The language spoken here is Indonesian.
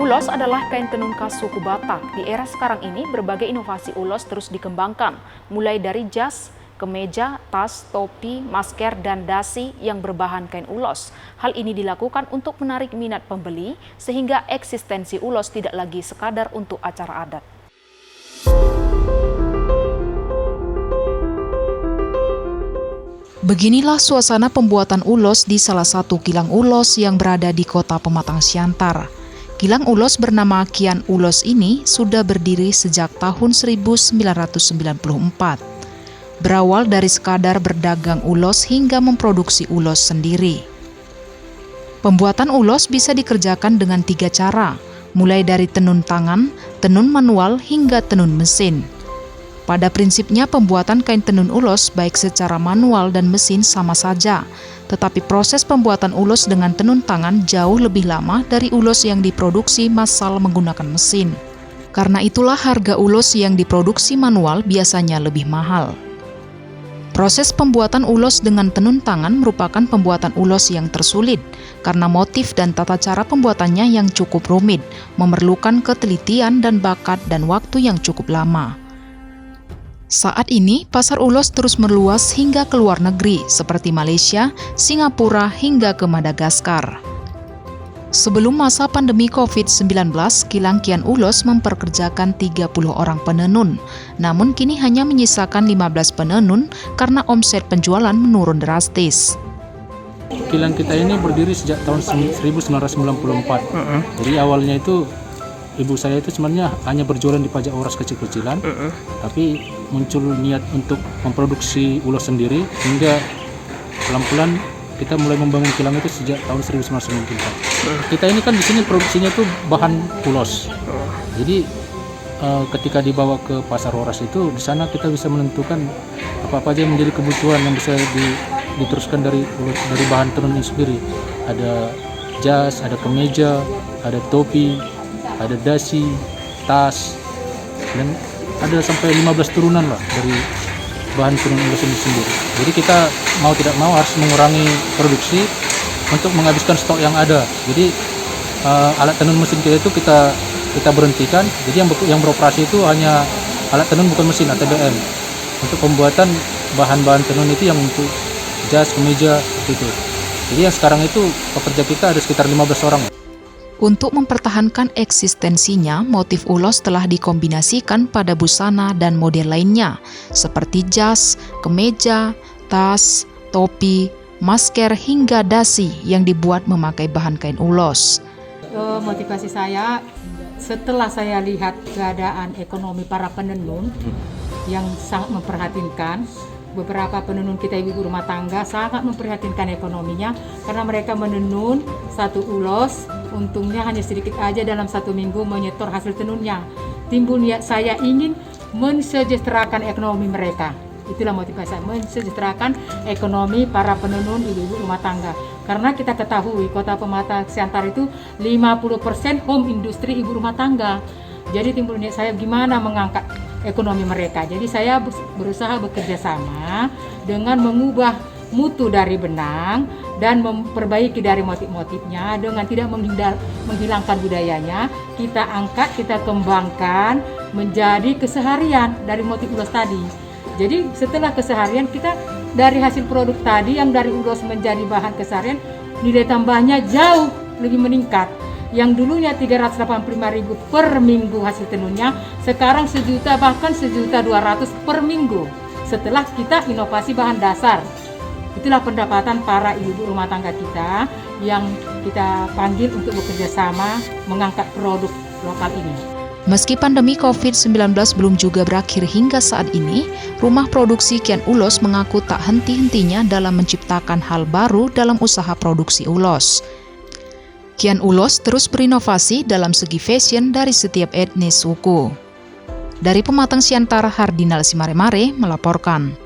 Ulos adalah kain tenun khas suku Batak. Di era sekarang ini, berbagai inovasi ulos terus dikembangkan, mulai dari jas, kemeja, tas, topi, masker, dan dasi yang berbahan kain ulos. Hal ini dilakukan untuk menarik minat pembeli, sehingga eksistensi ulos tidak lagi sekadar untuk acara adat. Beginilah suasana pembuatan ulos di salah satu kilang ulos yang berada di Kota Pematang Siantar. Kilang ulos bernama Kian Ulos ini sudah berdiri sejak tahun 1994. Berawal dari sekadar berdagang ulos hingga memproduksi ulos sendiri. Pembuatan ulos bisa dikerjakan dengan 3 cara, mulai dari tenun tangan, tenun manual, hingga tenun mesin. Pada prinsipnya pembuatan kain tenun ulos baik secara manual dan mesin sama saja, tetapi proses pembuatan ulos dengan tenun tangan jauh lebih lama dari ulos yang diproduksi massal menggunakan mesin. Karena itulah harga ulos yang diproduksi manual biasanya lebih mahal. Proses pembuatan ulos dengan tenun tangan merupakan pembuatan ulos yang tersulit, karena motif dan tata cara pembuatannya yang cukup rumit, memerlukan ketelitian dan bakat dan waktu yang cukup lama. Saat ini, pasar ulos terus meluas hingga ke luar negeri, seperti Malaysia, Singapura, hingga ke Madagaskar. Sebelum masa pandemi COVID-19, Kilang Kian Ulos memperkerjakan 30 orang penenun, namun kini hanya menyisakan 15 penenun karena omset penjualan menurun drastis. Kilang kita ini berdiri sejak tahun 1994. Jadi awalnya itu ibu saya itu sebenarnya hanya berjualan di pajak oras kecil-kecilan, tapi muncul niat untuk memproduksi ulos sendiri, hingga pelan-pelan kita mulai membangun kilang itu sejak tahun 1994. Kita ini kan di sini produksinya tuh bahan ulos. Jadi ketika dibawa ke pasar oras itu, di sana kita bisa menentukan apa-apa aja yang menjadi kebutuhan yang bisa diteruskan dari bahan tenun ini sendiri. Ada jas, ada kemeja, ada topi, ada dasi, tas, dan ada sampai 15 turunan lah dari bahan tenun ulos ini sendiri. Jadi kita mau tidak mau harus mengurangi produksi untuk menghabiskan stok yang ada. Jadi alat tenun mesin kita itu kita berhentikan. Jadi yang beroperasi itu hanya alat tenun bukan mesin, ATBM. Untuk pembuatan bahan-bahan tenun itu yang untuk jas, kemeja, seperti itu. Jadi yang sekarang itu pekerja kita ada sekitar 15 orang. Untuk mempertahankan eksistensinya, motif ulos telah dikombinasikan pada busana dan model lainnya, seperti jas, kemeja, tas, topi, masker, hingga dasi yang dibuat memakai bahan kain ulos. Motivasi saya, setelah saya lihat keadaan ekonomi para penenun yang sangat memprihatinkan, beberapa penenun kita ibu rumah tangga sangat memprihatinkan ekonominya, karena mereka menenun satu ulos, untungnya hanya sedikit aja dalam 1 minggu menyetor hasil tenunnya. Timbul niat saya ingin mensejahterakan ekonomi mereka. Itulah motivasi saya, mensejahterakan ekonomi para penenun ibu-ibu rumah tangga. Karena kita ketahui Kota Pematang Siantar itu 50% home industri ibu rumah tangga. Jadi timbul niat saya gimana mengangkat ekonomi mereka. Jadi saya berusaha bekerja sama dengan mengubah mutu dari benang dan memperbaiki dari motif-motifnya dengan tidak menghilangkan budayanya. Kita angkat, kita kembangkan menjadi keseharian dari motif ulos tadi. Jadi setelah keseharian kita dari hasil produk tadi yang dari ulos menjadi bahan keseharian, nilai tambahnya jauh lebih meningkat. Yang dulunya 385.000 per minggu hasil tenunnya, sekarang 1 juta bahkan 1.200.000 per minggu. Setelah kita inovasi bahan dasar. Itulah pendapatan para ibu rumah tangga kita yang kita panggil untuk bekerja sama mengangkat produk lokal ini. Meski pandemi COVID-19 belum juga berakhir hingga saat ini, rumah produksi Kian Ulos mengaku tak henti-hentinya dalam menciptakan hal baru dalam usaha produksi ulos. Kian Ulos terus berinovasi dalam segi fashion dari setiap etnis suku. Dari Pematang Siantar, Hardinal Simaremare melaporkan.